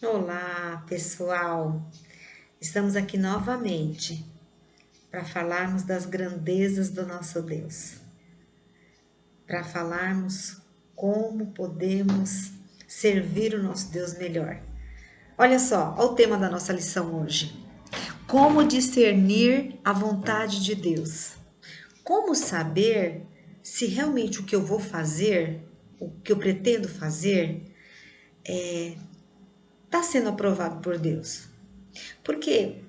Olá, pessoal! Estamos aqui novamente para falarmos das grandezas do nosso Deus, para falarmos como podemos servir o nosso Deus melhor. Olha só, olha o tema da nossa lição hoje. Como discernir a vontade de Deus? Como saber se realmente o que eu vou fazer, o que eu pretendo fazer, está sendo aprovado por Deus? Porque,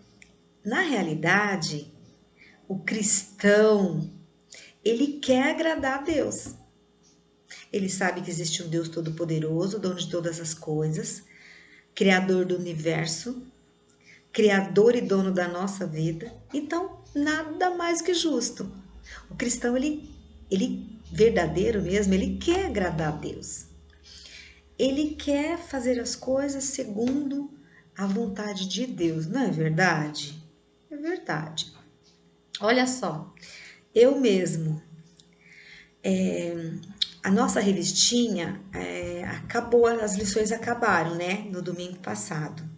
na realidade, o cristão, ele quer agradar a Deus. Ele sabe que existe um Deus todo-poderoso, dono de todas as coisas, criador do universo, criador e dono da nossa vida. Então, nada mais que justo. O cristão, ele verdadeiro mesmo, ele quer agradar a Deus. Ele quer fazer as coisas segundo a vontade de Deus, não é verdade? É verdade. Olha só, eu mesmo, a nossa revistinha acabou, as lições acabaram, né? No domingo passado.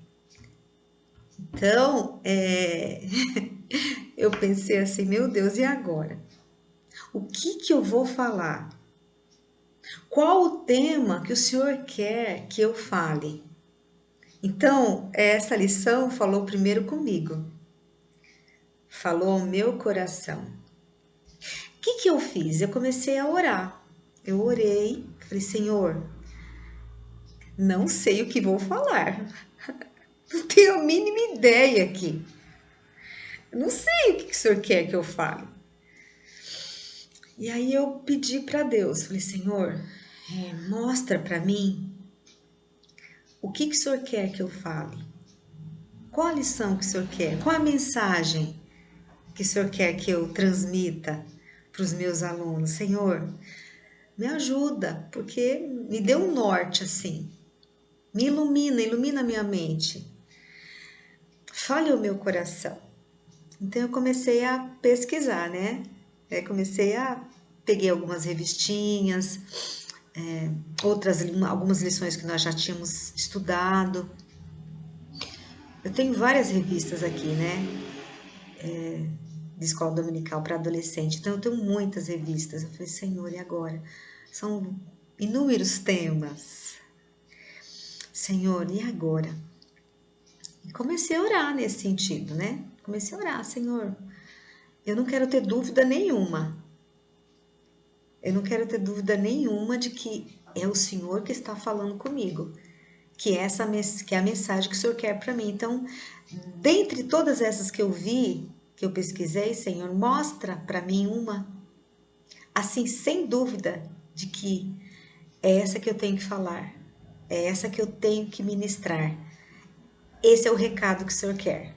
Então, eu pensei assim, meu Deus, e agora? O que eu vou falar? Qual o tema que o Senhor quer que eu fale? Então, essa lição falou primeiro comigo, falou ao meu coração. O que eu fiz? Eu comecei a orar. Eu orei, falei, Senhor, não sei o que vou falar. Não tenho a mínima ideia aqui. Eu não sei o que o Senhor quer que eu fale. E aí eu pedi para Deus, falei, Senhor, mostra para mim o que o Senhor quer que eu fale. Qual a lição que o Senhor quer? Qual a mensagem que o Senhor quer que eu transmita para os meus alunos? Senhor, me ajuda, porque me dê um norte assim. Me ilumina a minha mente. Fale o meu coração. Então eu comecei a pesquisar, né? Peguei algumas revistinhas, algumas lições que nós já tínhamos estudado. Eu tenho várias revistas aqui, né? De escola dominical para adolescente. Então eu tenho muitas revistas. Eu falei, Senhor, e agora? São inúmeros temas. Senhor, e agora? E comecei a orar nesse sentido, né? Comecei a orar, Senhor, eu não quero ter dúvida nenhuma. Eu não quero ter dúvida nenhuma de que é o Senhor que está falando comigo, que é a mensagem que o Senhor quer para mim. Então, dentre todas essas que eu vi, que eu pesquisei, Senhor, mostra para mim uma, assim, sem dúvida, de que é essa que eu tenho que falar, é essa que eu tenho que ministrar. Esse é o recado que o Senhor quer.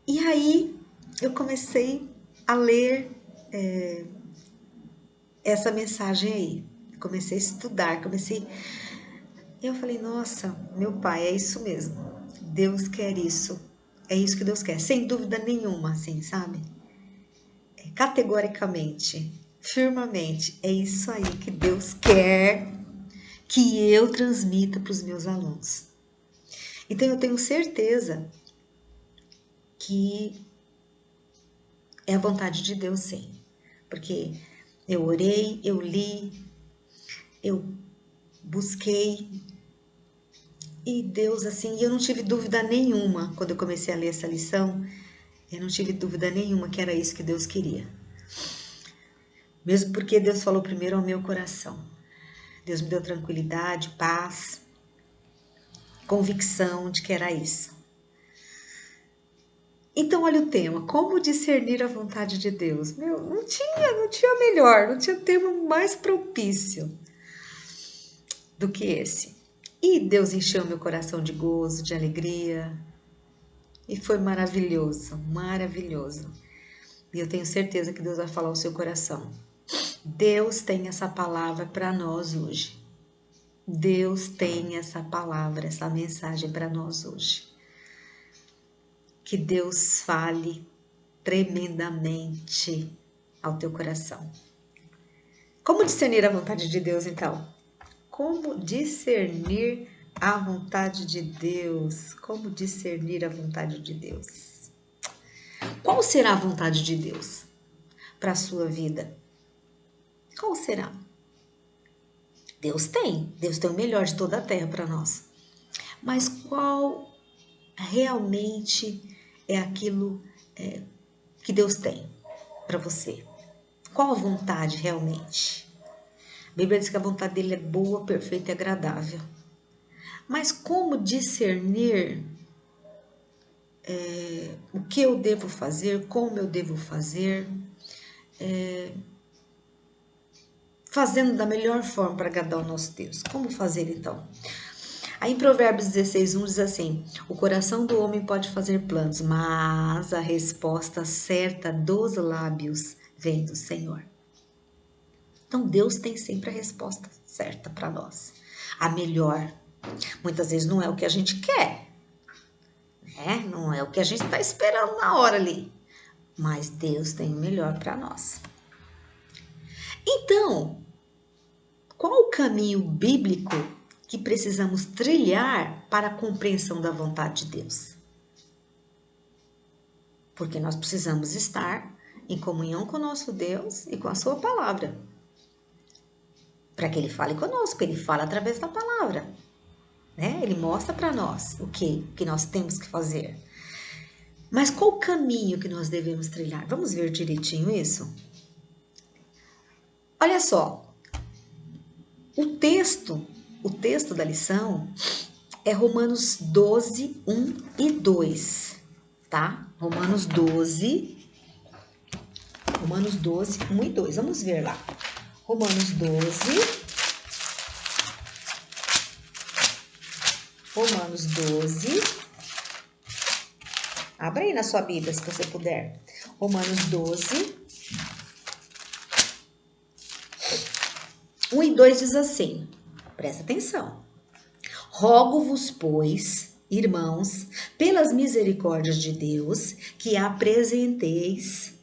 E aí eu comecei a ler essa mensagem aí. Comecei a estudar, Eu falei, nossa, meu pai, é isso mesmo. Deus quer isso. É isso que Deus quer, sem dúvida nenhuma, assim, sabe? Categoricamente, firmemente, é isso aí que Deus quer que eu transmita para os meus alunos. Então eu tenho certeza que é a vontade de Deus, sim. Porque eu orei, eu li, eu busquei. E Deus, assim, eu não tive dúvida nenhuma quando eu comecei a ler essa lição, eu não tive dúvida nenhuma que era isso que Deus queria. Mesmo porque Deus falou primeiro ao meu coração. Deus me deu tranquilidade, paz, convicção de que era isso. Então, olha o tema, como discernir a vontade de Deus? Meu, não tinha melhor, não tinha tema mais propício do que esse. E Deus encheu meu coração de gozo, de alegria, e foi maravilhoso, maravilhoso. E eu tenho certeza que Deus vai falar ao seu coração. Deus tem essa palavra para nós hoje. Deus tem essa palavra, essa mensagem para nós hoje. Que Deus fale tremendamente ao teu coração. Como discernir a vontade de Deus, então? Como discernir A vontade de Deus. Como discernir a vontade de Deus? Qual será a vontade de Deus para a sua vida? Qual será? Deus tem o melhor de toda a terra para nós. Mas qual realmente é aquilo que Deus tem para você? Qual a vontade realmente? A Bíblia diz que a vontade dele é boa, perfeita e agradável. Mas como discernir o que eu devo fazer, como eu devo fazer, fazendo da melhor forma para agradar o nosso Deus? Como fazer então? Aí em Provérbios 16:1 diz assim: o coração do homem pode fazer planos, mas a resposta certa dos lábios vem do Senhor. Então Deus tem sempre a resposta certa para nós, a melhor. Muitas vezes não é o que a gente quer, né? Não é o que a gente está esperando na hora ali, mas Deus tem o melhor para nós. Então, qual o caminho bíblico que precisamos trilhar para a compreensão da vontade de Deus? Porque nós precisamos estar em comunhão com o nosso Deus e com a sua palavra. Para que ele fale conosco, ele fala através da palavra. Né? Ele mostra para nós o que nós temos que fazer. Mas qual o caminho que nós devemos trilhar? Vamos ver direitinho isso? Olha só, o texto da lição é Romanos 12, 1 e 2, tá? Romanos 12, 1 e 2. Vamos ver lá. Romanos 12. Romanos 12. Abra aí na sua Bíblia, se você puder. Romanos 12. 1 e 2 diz assim. Presta atenção. Rogo-vos, pois, irmãos, pelas misericórdias de Deus, que apresenteis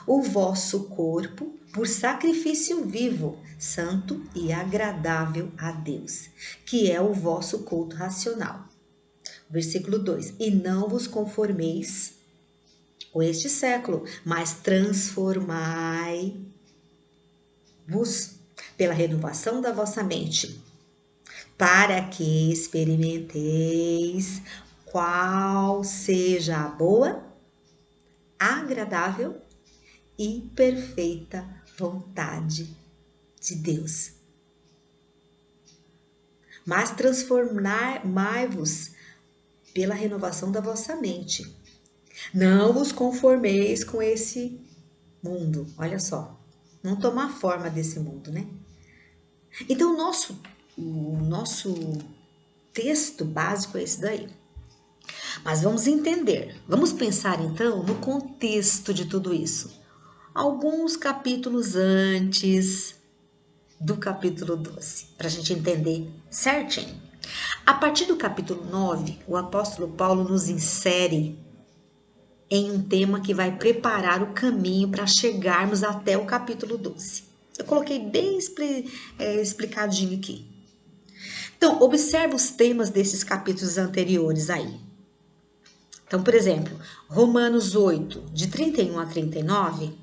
o vosso corpo por sacrifício vivo, santo e agradável a Deus, que é o vosso culto racional. Versículo 2: e não vos conformeis com este século, mas transformai-vos pela renovação da vossa mente, para que experimenteis qual seja a boa, agradável e perfeita vontade de Deus. Mas transformai-vos pela renovação da vossa mente. Não vos conformeis com esse mundo. Olha só, não tomar forma desse mundo, né? Então, o nosso texto básico é esse daí. Mas vamos entender, vamos pensar então no contexto de tudo isso. Alguns capítulos antes do capítulo 12, para a gente entender certinho. A partir do capítulo 9, o apóstolo Paulo nos insere em um tema que vai preparar o caminho para chegarmos até o capítulo 12. Eu coloquei bem explicadinho aqui. Então, observe os temas desses capítulos anteriores aí. Então, por exemplo, Romanos 8, de 31 a 39,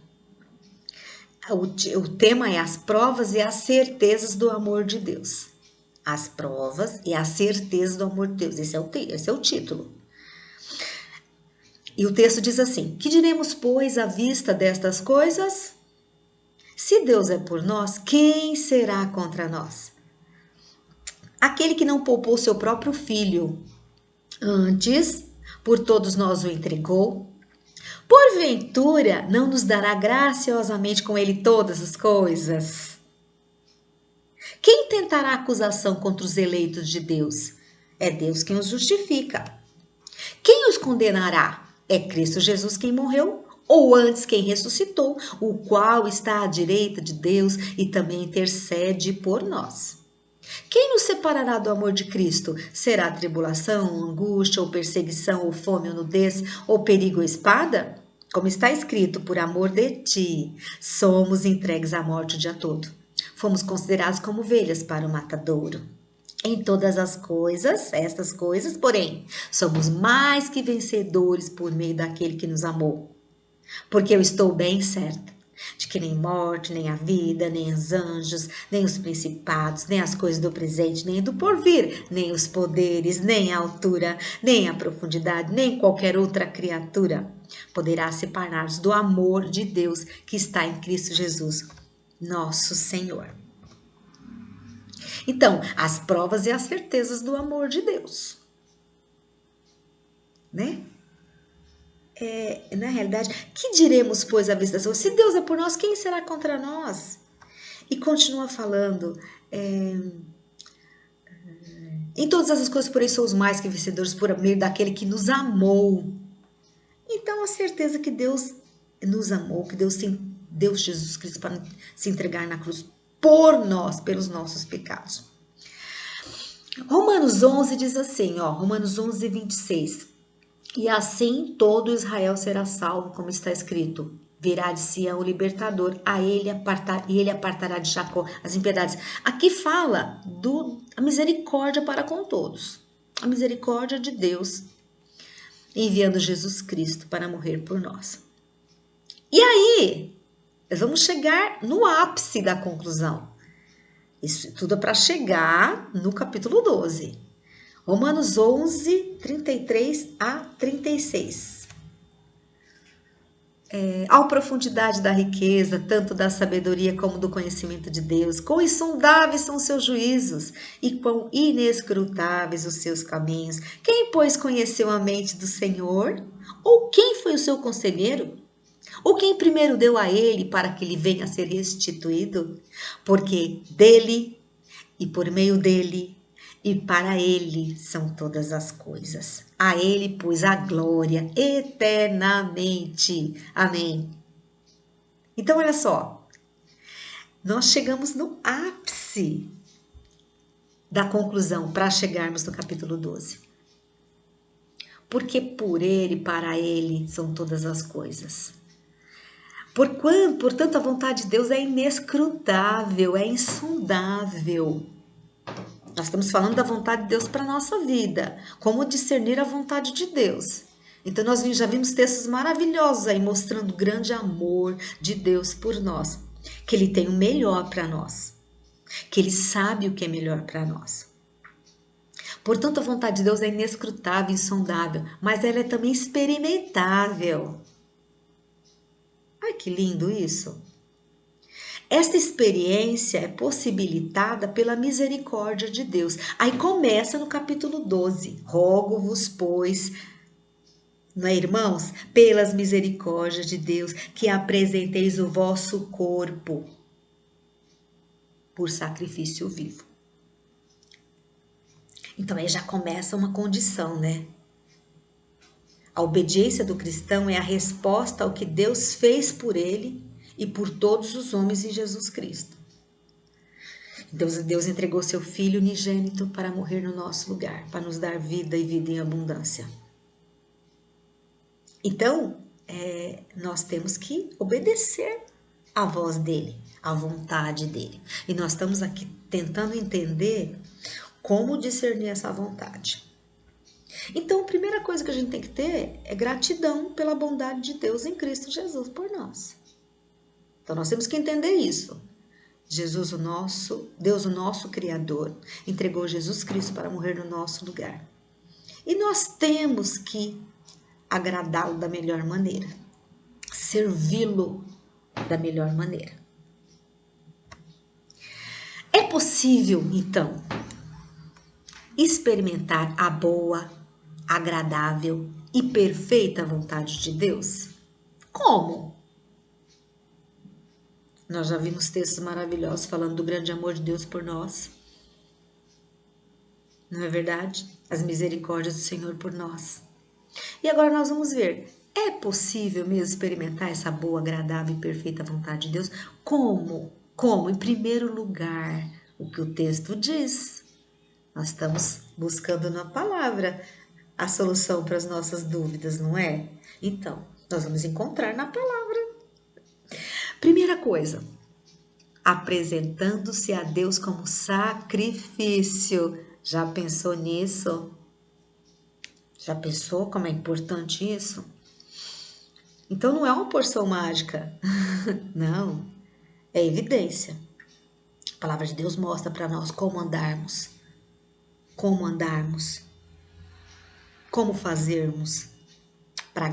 o tema é as provas e as certezas do amor de Deus. As provas e as certezas do amor de Deus. Esse é o título. E o texto diz assim: que diremos, pois, à vista destas coisas? Se Deus é por nós, quem será contra nós? Aquele que não poupou seu próprio filho, antes por todos nós o entregou, porventura não nos dará graciosamente com ele todas as coisas? Quem tentará acusação contra os eleitos de Deus? É Deus quem os justifica. Quem os condenará? É Cristo Jesus quem morreu, ou antes quem ressuscitou, o qual está à direita de Deus e também intercede por nós. Quem nos separará do amor de Cristo? Será tribulação, angústia, ou perseguição, ou fome, ou nudez, ou perigo ou espada? Como está escrito, por amor de ti, somos entregues à morte o dia todo. Fomos considerados como ovelhas para o matadouro. Em todas as coisas, estas coisas, porém, somos mais que vencedores por meio daquele que nos amou. Porque eu estou bem certa de que nem morte, nem a vida, nem os anjos, nem os principados, nem as coisas do presente, nem do porvir, nem os poderes, nem a altura, nem a profundidade, nem qualquer outra criatura poderá separar-nos do amor de Deus que está em Cristo Jesus, nosso Senhor. Então, as provas e as certezas do amor de Deus, né? Na realidade, que diremos, pois, à vista das coisas? Se Deus é por nós, quem será contra nós? E continua falando, em todas essas coisas, porém, somos mais que vencedores por meio daquele que nos amou. Então, a certeza que Deus nos amou, que Deus deu Jesus Cristo para se entregar na cruz por nós, pelos nossos pecados. Romanos 11 diz assim, Romanos 11, 26. E assim todo Israel será salvo, como está escrito. Virá de Sião o libertador, e ele apartará de Jacó as impiedades. Aqui fala a misericórdia para com todos. A misericórdia de Deus enviando Jesus Cristo para morrer por nós. E aí, vamos chegar no ápice da conclusão. Isso tudo é para chegar no capítulo 12. Romanos 11, 33 a 36. Ao profundidade da riqueza, tanto da sabedoria como do conhecimento de Deus, quão insondáveis são os seus juízos e quão inescrutáveis os seus caminhos. Quem, pois, conheceu a mente do Senhor? Ou quem foi o seu conselheiro? Ou quem primeiro deu a ele para que ele venha a ser restituído? Porque dele e por meio dele e para ele são todas as coisas. A ele, pois, a glória eternamente. Amém. Então, olha só, nós chegamos no ápice da conclusão para chegarmos no capítulo 12. Porque por ele, para ele são todas as coisas. Portanto, a vontade de Deus é inescrutável, é insondável. Nós estamos falando da vontade de Deus para a nossa vida, como discernir a vontade de Deus. Então, nós já vimos textos maravilhosos aí mostrando o grande amor de Deus por nós, que Ele tem o melhor para nós, que Ele sabe o que é melhor para nós. Portanto, a vontade de Deus é inescrutável, insondável, mas ela é também experimentável. Ai, que lindo isso! Esta experiência é possibilitada pela misericórdia de Deus. Aí começa no capítulo 12. Rogo-vos, pois, não é, irmãos? Pelas misericórdias de Deus, que apresenteis o vosso corpo por sacrifício vivo. Então aí já começa uma condição, né? A obediência do cristão é a resposta ao que Deus fez por ele e por todos os homens em Jesus Cristo. Deus entregou seu Filho unigênito para morrer no nosso lugar, para nos dar vida e vida em abundância. Então, nós temos que obedecer à voz dele, à vontade dele. E nós estamos aqui tentando entender como discernir essa vontade. Então, a primeira coisa que a gente tem que ter é gratidão pela bondade de Deus em Cristo Jesus por nós. Então, nós temos que entender isso. Deus o nosso Criador, entregou Jesus Cristo para morrer no nosso lugar. E nós temos que agradá-lo da melhor maneira, servi-lo da melhor maneira. É possível, então, experimentar a boa, agradável e perfeita vontade de Deus? Como? Nós já vimos textos maravilhosos falando do grande amor de Deus por nós. Não é verdade? As misericórdias do Senhor por nós. E agora nós vamos ver, é possível mesmo experimentar essa boa, agradável e perfeita vontade de Deus? Como? Como? Em primeiro lugar, o que o texto diz. Nós estamos buscando na palavra a solução para as nossas dúvidas, não é? Então, nós vamos encontrar na palavra. Primeira coisa, apresentando-se a Deus como sacrifício. Já pensou nisso? Já pensou como é importante isso? Então não é uma porção mágica, não, é evidência. A palavra de Deus mostra para nós como andarmos, como fazermos para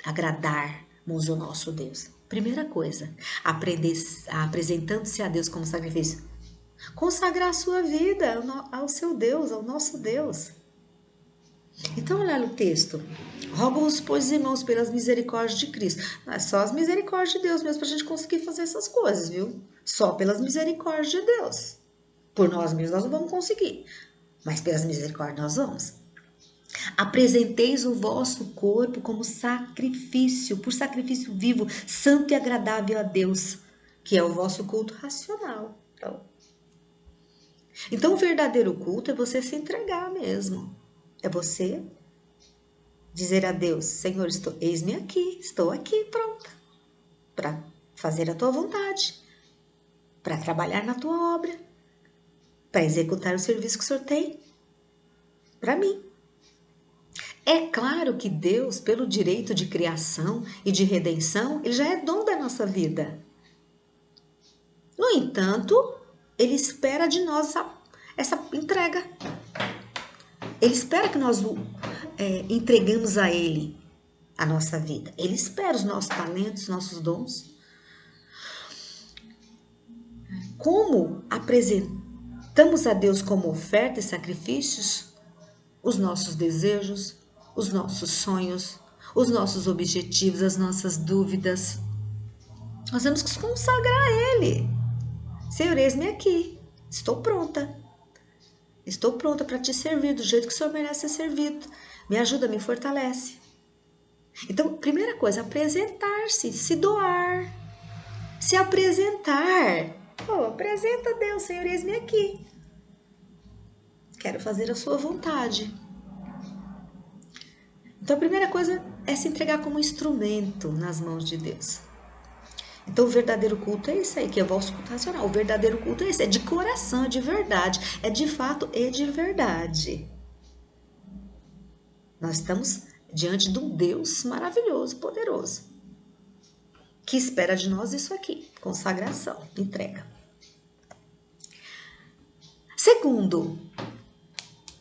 agradarmos o nosso Deus. Primeira coisa, apresentando-se a Deus como sacrifício. Consagrar a sua vida ao seu Deus, ao nosso Deus. Então, olha no texto. Rogo-vos, pois, irmãos, pelas misericórdias de Cristo. Não é só as misericórdias de Deus mesmo para a gente conseguir fazer essas coisas, viu? Só pelas misericórdias de Deus. Por nós mesmos nós não vamos conseguir. Mas pelas misericórdias nós vamos. Apresenteis o vosso corpo como sacrifício, por sacrifício vivo, santo e agradável a Deus, que é o vosso culto racional. Então, o verdadeiro culto é você se entregar mesmo. É você dizer a Deus, Senhor, eis-me aqui, estou aqui pronta para fazer a tua vontade, para trabalhar na tua obra, para executar o serviço que o Senhor tem para mim. É claro que Deus, pelo direito de criação e de redenção, ele já é dono da nossa vida. No entanto, ele espera de nós essa entrega. Ele espera que nós entregamos a ele a nossa vida. Ele espera os nossos talentos, nossos dons. Como apresentamos a Deus como oferta e sacrifícios os nossos desejos, os nossos sonhos, os nossos objetivos, as nossas dúvidas. Nós temos que consagrar a Ele. Senhor, eis-me aqui. Estou pronta. Estou pronta para te servir do jeito que o Senhor merece ser servido. Me ajuda, me fortalece. Então, primeira coisa, apresentar-se, se doar, se apresentar. Apresenta a Deus, Senhor, eis-me aqui. Quero fazer a sua vontade. Então, a primeira coisa é se entregar como instrumento nas mãos de Deus. Então, o verdadeiro culto é esse aí, que é o vosso culto racional. O verdadeiro culto é esse, é de coração, é de verdade, é de fato e de verdade. Nós estamos diante de um Deus maravilhoso, poderoso, que espera de nós isso aqui, consagração, entrega. Segundo,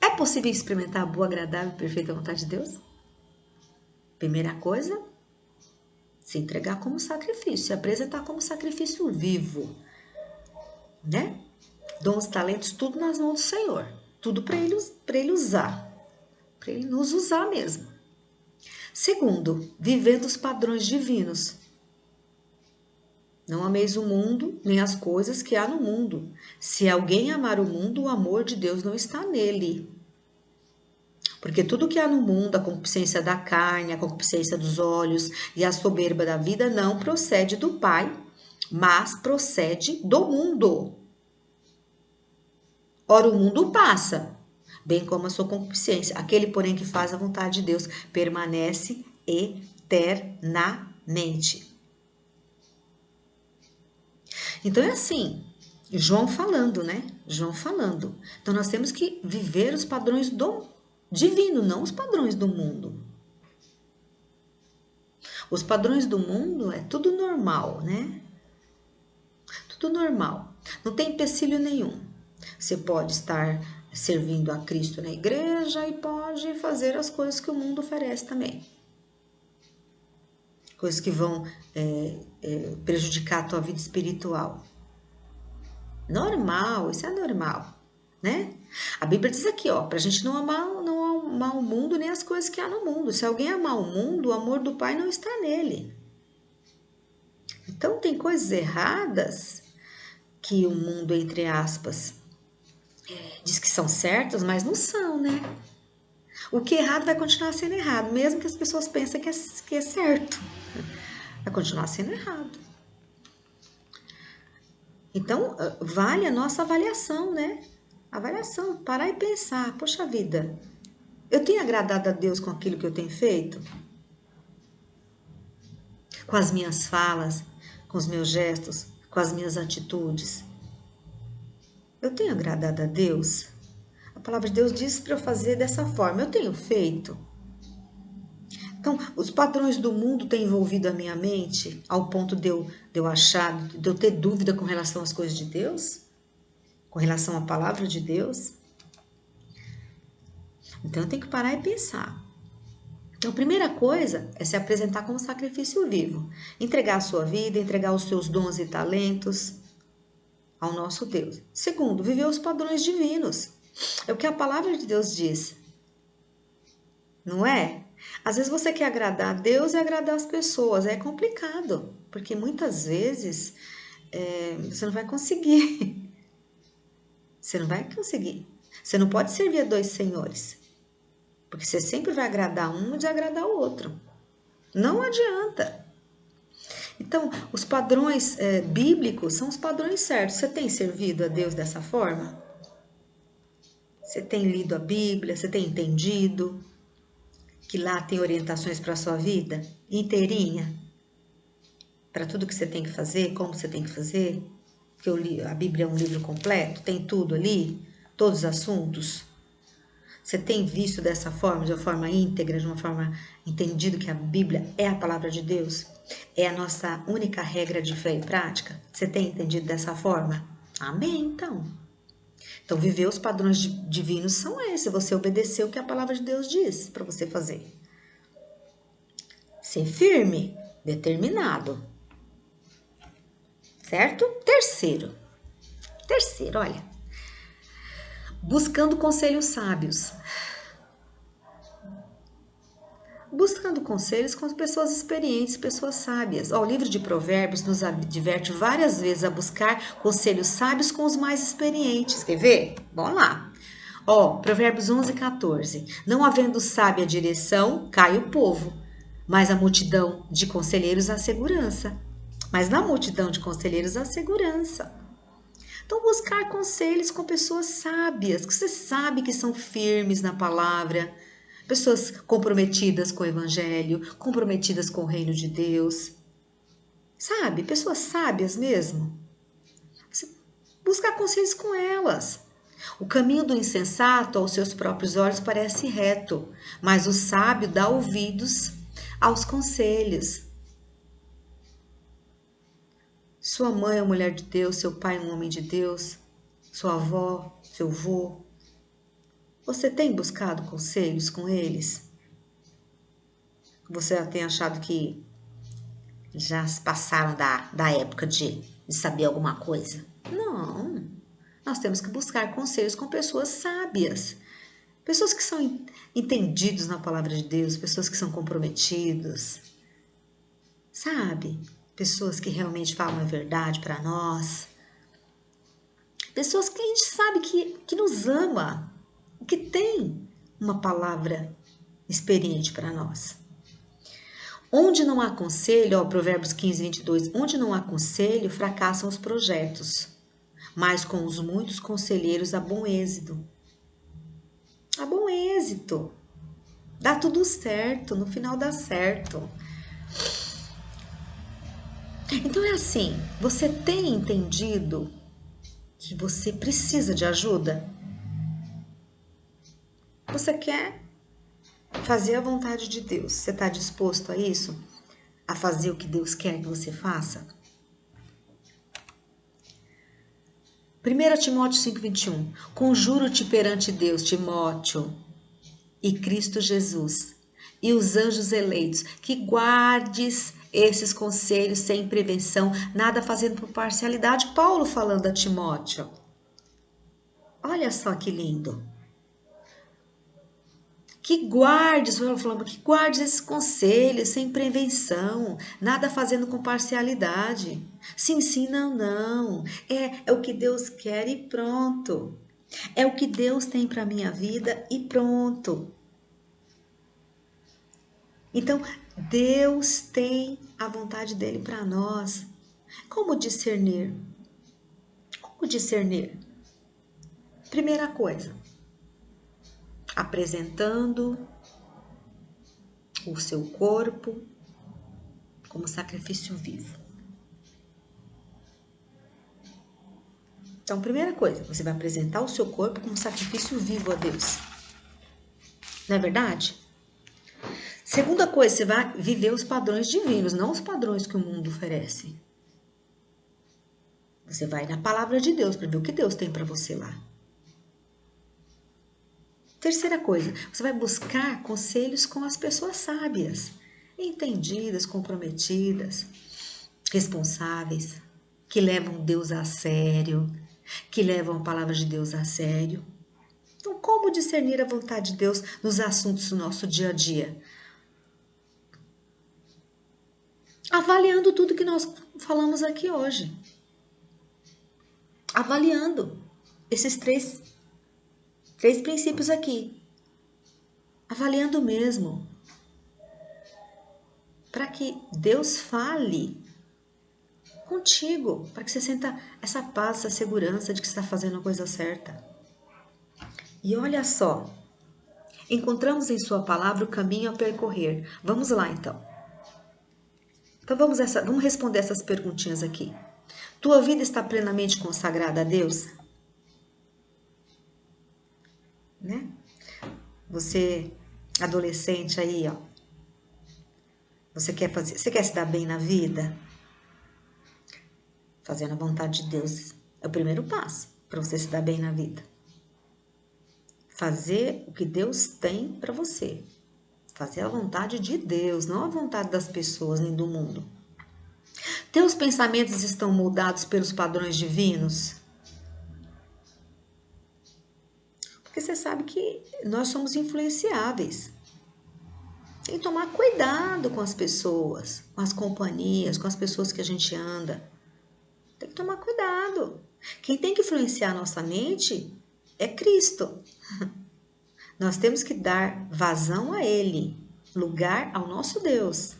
é possível experimentar a boa, agradável e perfeita vontade de Deus? Primeira coisa, se entregar como sacrifício, se apresentar como sacrifício vivo, né? Dons, talentos, tudo nas mãos do Senhor, tudo para ele usar, para ele nos usar mesmo. Segundo, vivendo os padrões divinos. Não ameis o mundo, nem as coisas que há no mundo. Se alguém amar o mundo, o amor de Deus não está nele. Porque tudo que há no mundo, a concupiscência da carne, a concupiscência dos olhos e a soberba da vida não procede do Pai, mas procede do mundo. Ora, o mundo passa, bem como a sua concupiscência. Aquele, porém, que faz a vontade de Deus permanece eternamente. Então é assim, João falando, né? João falando. Então nós temos que viver os padrões do divino, não os padrões do mundo. Os padrões do mundo é tudo normal, né? Tudo normal. Não tem empecilho nenhum. Você pode estar servindo a Cristo na igreja e pode fazer as coisas que o mundo oferece também. Coisas que vão prejudicar a tua vida espiritual. Normal, isso é normal, né? A Bíblia diz aqui, ó, pra gente não amar o mundo nem as coisas que há no mundo. Se alguém amar o mundo, o amor do Pai não está nele. Então, tem coisas erradas que o mundo, entre aspas, diz que são certas, mas não são, né? O que é errado vai continuar sendo errado, mesmo que as pessoas pensem que é certo. Vai continuar sendo errado. Então, vale a nossa avaliação, né? Avaliação, parar e pensar, poxa vida, eu tenho agradado a Deus com aquilo que eu tenho feito? Com as minhas falas, com os meus gestos, com as minhas atitudes? Eu tenho agradado a Deus? palavra de Deus diz para eu fazer dessa forma. Eu tenho feito. Então, os padrões do mundo têm envolvido a minha mente ao ponto de eu achar, de eu ter dúvida com relação às coisas de Deus, com relação à palavra de Deus. Então, eu tenho que parar e pensar. Então, a primeira coisa é se apresentar como sacrifício vivo. Entregar a sua vida, entregar os seus dons e talentos ao nosso Deus. Segundo, viver os padrões divinos. É o que a palavra de Deus diz. Não é? Às vezes você quer agradar a Deus e agradar as pessoas. É complicado, porque muitas vezes você não vai conseguir. Você não vai conseguir. Você não pode servir a dois senhores. Porque você sempre vai agradar um e desagradar o outro. Não adianta. Então, os padrões bíblicos são os padrões certos. Você tem servido a Deus dessa forma? Você tem lido a Bíblia? Você tem entendido que lá tem orientações para a sua vida inteirinha? Para tudo que você tem que fazer, como você tem que fazer? Porque a Bíblia é um livro completo, tem tudo ali, todos os assuntos. Você tem visto dessa forma, de uma forma íntegra, de uma forma entendido que a Bíblia é a palavra de Deus? É a nossa única regra de fé e prática? Você tem entendido dessa forma? Amém, então. Então, viver os padrões divinos são esses. Você obedecer o que a palavra de Deus diz para você fazer. Ser firme, determinado. Certo? Terceiro, olha. Buscando conselhos sábios. Buscando conselhos com pessoas experientes, pessoas sábias. O livro de Provérbios nos adverte várias vezes a buscar conselhos sábios com os mais experientes. Quer ver? Vamos lá. Provérbios 11:14. Não havendo sábia direção, cai o povo, mas a multidão de conselheiros há segurança. Mas na multidão de conselheiros há segurança. Então, buscar conselhos com pessoas sábias, que você sabe que são firmes na palavra, pessoas comprometidas com o evangelho, comprometidas com o reino de Deus. Sabe? Pessoas sábias mesmo. Você buscar conselhos com elas. O caminho do insensato aos seus próprios olhos parece reto, mas o sábio dá ouvidos aos conselhos. Sua mãe é uma mulher de Deus, seu pai é um homem de Deus, sua avó, seu avô. Você tem buscado conselhos com eles? Você tem achado que já passaram da época de saber alguma coisa? Não. Nós temos que buscar conselhos com pessoas sábias. Pessoas que são entendidos na palavra de Deus, pessoas que são comprometidos. Sabe? Pessoas que realmente falam a verdade para nós. Pessoas que a gente sabe que nos ama, que tem uma palavra experiente para nós. Onde não há conselho, Provérbios 15:22, onde não há conselho, fracassam os projetos, mas com os muitos conselheiros há bom êxito. Há bom êxito. Dá tudo certo, no final dá certo. Então é assim, você tem entendido que você precisa de ajuda? Você quer fazer a vontade de Deus? Você está disposto a isso? A fazer o que Deus quer que você faça? 1 Timóteo 5:21. Conjuro-te perante Deus, Timóteo, e Cristo Jesus, e os anjos eleitos, que guardes esses conselhos sem prevenção, nada fazendo por parcialidade. Paulo falando a Timóteo. Olha só que lindo. Que guardes esses conselhos sem prevenção, nada fazendo com parcialidade. Sim, não, não. É o que Deus quer e pronto. É o que Deus tem para minha vida e pronto. Então, Deus tem a vontade dele para nós. Como discernir? Como discernir? Primeira coisa, apresentando o seu corpo como sacrifício vivo. Então, primeira coisa, você vai apresentar o seu corpo como sacrifício vivo a Deus. Não é verdade? Segunda coisa, você vai viver os padrões divinos, não os padrões que o mundo oferece. Você vai na palavra de Deus para ver o que Deus tem para você lá. Terceira coisa, você vai buscar conselhos com as pessoas sábias, entendidas, comprometidas, responsáveis, que levam Deus a sério, que levam a palavra de Deus a sério. Então, como discernir a vontade de Deus nos assuntos do nosso dia a dia? Avaliando tudo que nós falamos aqui hoje. Avaliando esses três princípios aqui. Avaliando mesmo. Para que Deus fale contigo. Para que você sinta essa paz, essa segurança de que você está fazendo a coisa certa. E olha só. Encontramos em sua palavra o caminho a percorrer. Vamos lá, então. Então vamos responder essas perguntinhas aqui. Tua vida está plenamente consagrada a Deus? Né? Você, adolescente aí, ó. Você quer se dar bem na vida? Fazendo a vontade de Deus é o primeiro passo para você se dar bem na vida. Fazer o que Deus tem para você. Fazer a vontade de Deus, não a vontade das pessoas nem do mundo. Teus pensamentos estão moldados pelos padrões divinos? Porque você sabe que nós somos influenciáveis. Tem que tomar cuidado com as pessoas, com as companhias, com as pessoas que a gente anda. Tem que tomar cuidado. Quem tem que influenciar a nossa mente é Cristo. Nós temos que dar vazão a Ele, lugar ao nosso Deus.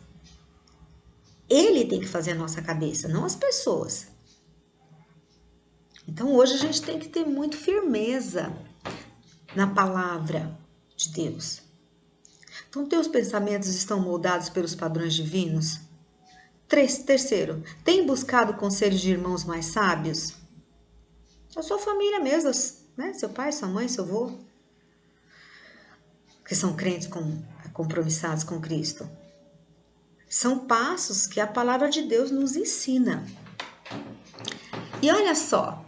Ele tem que fazer a nossa cabeça, não as pessoas. Então hoje a gente tem que ter muito firmeza na palavra de Deus. Então teus pensamentos estão moldados pelos padrões divinos? Terceiro, tem buscado conselhos de irmãos mais sábios? A sua família mesmo, né? Seu pai, sua mãe, seu avô, que são crentes compromissados com Cristo. São passos que a palavra de Deus nos ensina. E olha só,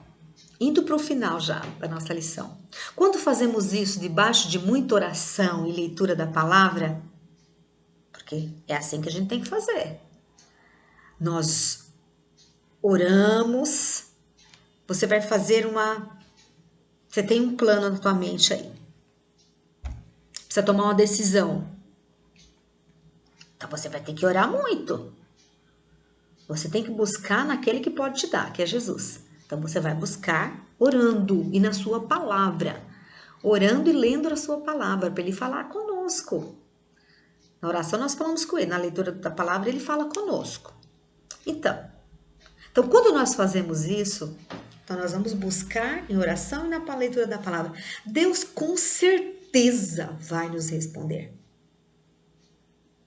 indo para o final já da nossa lição. Quando fazemos isso debaixo de muita oração e leitura da palavra, porque é assim que a gente tem que fazer. Nós oramos, você vai fazer você tem um plano na tua mente aí. Precisa tomar uma decisão. Então você vai ter que orar muito. Você tem que buscar naquele que pode te dar, que é Jesus. Então você vai buscar orando e na sua palavra. Orando e lendo a sua palavra, para ele falar conosco. Na oração nós falamos com ele, na leitura da palavra ele fala conosco. Então quando nós fazemos isso, então nós vamos buscar em oração e na leitura da palavra. Deus com certeza vai nos responder.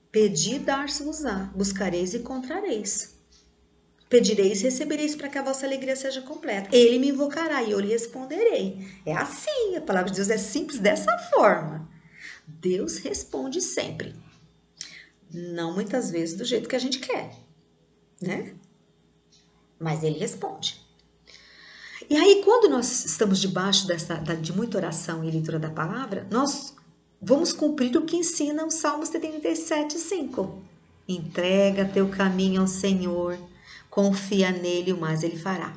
Pedi, dar-se-vos-á, buscareis e encontrareis. Pedireis e recebereis para que a vossa alegria seja completa. Ele me invocará e eu lhe responderei. É assim, a palavra de Deus é simples dessa forma. Deus responde sempre. Não muitas vezes do jeito que a gente quer, né? Mas ele responde. E aí, quando nós estamos debaixo de muita oração e leitura da palavra, nós vamos cumprir o que ensina o Salmo 77:5. Entrega teu caminho ao Senhor, confia nele e o mais ele fará.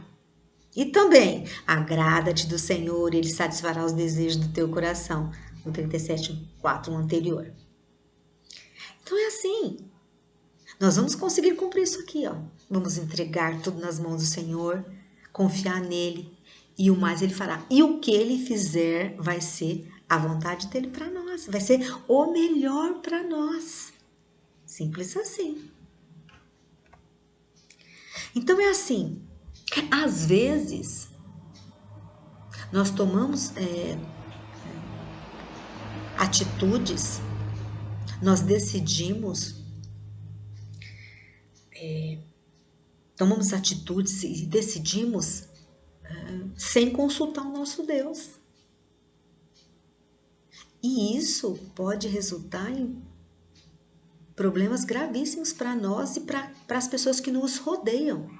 E também, agrada-te do Senhor, ele satisfará os desejos do teu coração. No 37:4, no anterior. Então é assim. Nós vamos conseguir cumprir isso aqui, ó. Vamos entregar tudo nas mãos do Senhor, confiar nele e o mais ele fará. E o que ele fizer vai ser a vontade dele para nós, vai ser o melhor para nós. Simples assim. Então é assim, às vezes nós tomamos atitudes, nós decidimos, tomamos atitudes e decidimos sem consultar o nosso Deus. E isso pode resultar em problemas gravíssimos para nós e para as pessoas que nos rodeiam.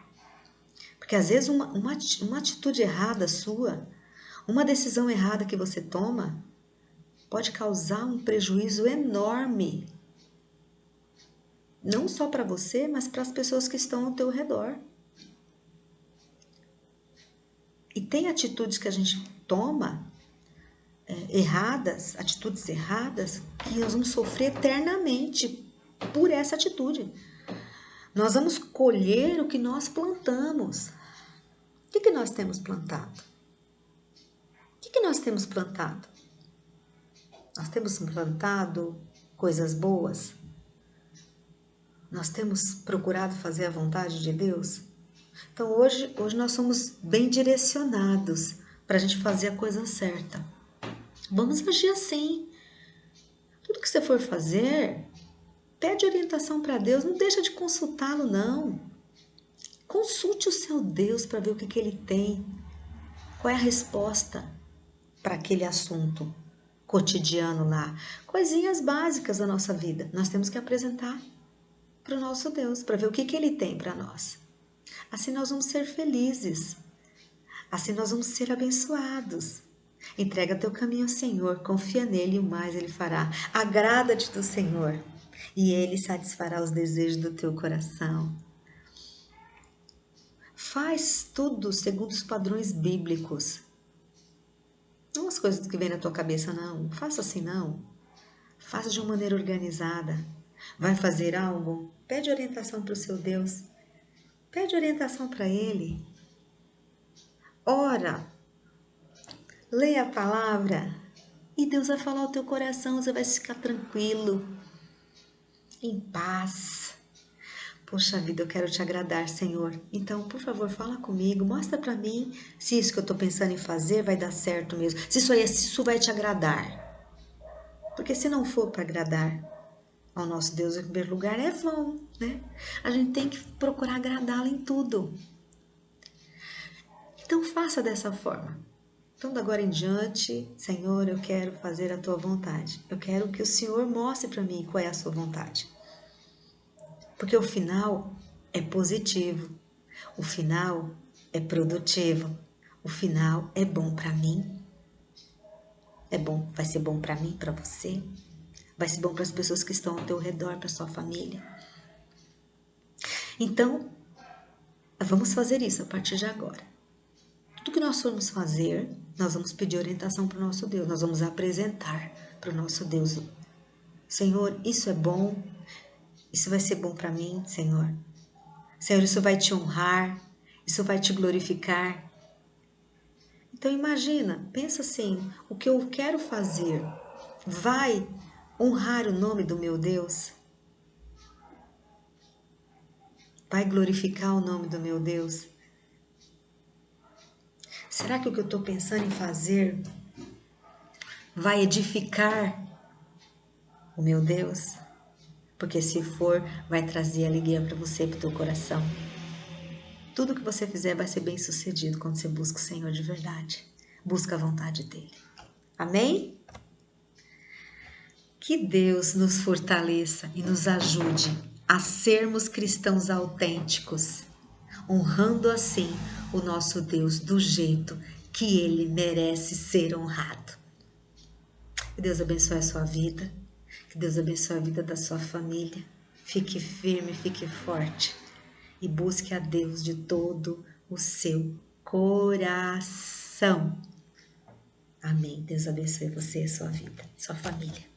Porque às vezes uma atitude errada sua, uma decisão errada que você toma, pode causar um prejuízo enorme. Não só para você, mas para as pessoas que estão ao teu redor. E tem atitudes que a gente toma erradas, atitudes erradas, que nós vamos sofrer eternamente por essa atitude. Nós vamos colher o que nós plantamos. O que nós temos plantado? O que nós temos plantado? Nós temos plantado coisas boas? Nós temos procurado fazer a vontade de Deus? Então hoje nós somos bem direcionados para a gente fazer a coisa certa. Vamos agir assim. Tudo que você for fazer, pede orientação para Deus, não deixa de consultá-lo não. Consulte o seu Deus para ver o que ele tem. Qual é a resposta para aquele assunto cotidiano lá? Coisinhas básicas da nossa vida. Nós temos que apresentar para o nosso Deus, para ver o que ele tem para nós. Assim nós vamos ser felizes. Assim nós vamos ser abençoados. Entrega teu caminho ao Senhor, confia nele e o mais ele fará. Agrada-te do Senhor e ele satisfará os desejos do teu coração. Faz tudo segundo os padrões bíblicos. Não as coisas que vêm na tua cabeça, não. Faça assim, não. Faça de uma maneira organizada. Vai fazer algo? Pede orientação para o seu Deus. Pede orientação para Ele. Ora. Leia a palavra. E Deus vai falar ao teu coração. Você vai ficar tranquilo. Em paz. Poxa vida, eu quero te agradar, Senhor. Então, por favor, fala comigo. Mostra para mim se isso que eu estou pensando em fazer vai dar certo mesmo. Se isso vai te agradar. Porque se não for para agradar ao nosso Deus em primeiro lugar, é vão, né? A gente tem que procurar agradá-lo em tudo. Então, faça dessa forma. Então, de agora em diante, Senhor, eu quero fazer a tua vontade. Eu quero que o Senhor mostre para mim qual é a sua vontade. Porque o final é positivo. O final é produtivo. O final é bom para mim. É bom, vai ser bom para mim, para você. Vai ser bom para as pessoas que estão ao teu redor, para sua família. Então, vamos fazer isso a partir de agora. Tudo que nós formos fazer, nós vamos pedir orientação para o nosso Deus. Nós vamos apresentar para o nosso Deus. Senhor, isso é bom. Isso vai ser bom para mim, Senhor. Senhor, isso vai te honrar. Isso vai te glorificar. Então imagina, pensa assim, o que eu quero fazer vai honrar o nome do meu Deus? Vai glorificar o nome do meu Deus? Será que o que eu estou pensando em fazer vai edificar o meu Deus? Porque se for, vai trazer alegria para você, para o teu coração. Tudo que você fizer vai ser bem sucedido quando você busca o Senhor de verdade. Busca a vontade dEle. Amém? Que Deus nos fortaleça e nos ajude a sermos cristãos autênticos, honrando assim o nosso Deus do jeito que Ele merece ser honrado. Que Deus abençoe a sua vida, que Deus abençoe a vida da sua família. Fique firme, fique forte e busque a Deus de todo o seu coração. Amém. Deus abençoe você e a sua vida, sua família.